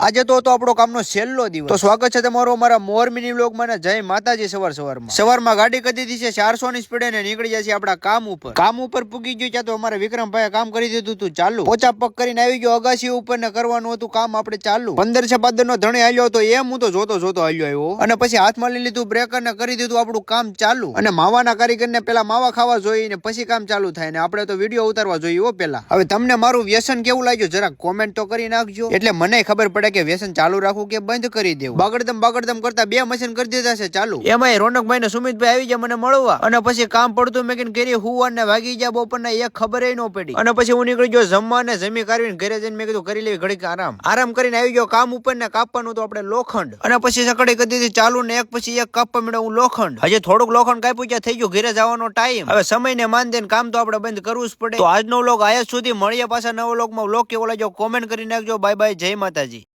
આજે તો આપણો કામનો છેલ્લો દિવસ. તો સ્વાગત છે તમારું અમારા મોર મિની વ્લોગમાં ને જય માતાજી. સવારમાં ગાડી કરી દીધી છે 400 ની સ્પીડે ને નીકળી જાય છે આપડા કામ ઉપર પૂગી ગયું છે. તો અમારા વિક્રમભાઈ કામ કરી દીધું તું ચાલુ. પોચા પગ કરીને આવી ગયો અગાસી ઉપર ને કરવાનું હતું કામ આપણે ચાલુ. 15 છે 15 નો ધણી હાલ્યો તો એમ હું તો જોતો હાલ્યો આવ્યો અને પછી હાથમાં લઈ લીધું બ્રેકર ને કરી દીધું આપણું કામ ચાલુ. અને માવાના કારીગર ને પેલા માવા ખાવા જોઈએ ને પછી કામ ચાલુ થાય ને આપણે તો વિડીયો ઉતારવા જોઈએ પેલા. હવે તમને મારું વ્યસન કેવું લાગ્યું જરા કોમેન્ટ તો કરી નાખજો, એટલે મને ખબર પડે કે વ્યસન ચાલુ રાખવું કે બંધ કરી દેવું. બાગડદમ કરતા 2 મશીન કરી દીધા છે ચાલુ. એમાં રોનકભાઈ ને સુમિતભાઈ આવી ગયા મને મળવા અને પછી કામ પડતું મેં કીધું ઘરે હુવા ને વાગી ગયા બપોરના એક ખબર ન પડી. અને પછી હું નીકળી ગયો જમવા ને જમી કાઢીને ઘરે જઈને મેં કીધું કરી લેવી ઘડીક આરામ કરીને આવી ગયો કામ ઉપર ને કાપવાનું તો આપણે લોખંડ. અને પછી સકડી કરી દીધી ચાલુ ને એક પછી એક કાપવા મળ્યો હું લોખંડ. હજી થોડુંક લોખંડ કાપ્યું ત્યાં થઈ ગયું ઘરે જવાનો ટાઈમ. હવે સમય ને માન દે કામ તો આપણે બંધ કરવું જ પડે. તો આજનો વ્લોગ આયા સુધી મળીએ પાછા નવો વ્લોગમાં. વ્લોગ કેવો લાગ્યો કોમેન્ટ કરી નાખજો. બાય બાય, જય માતાજી.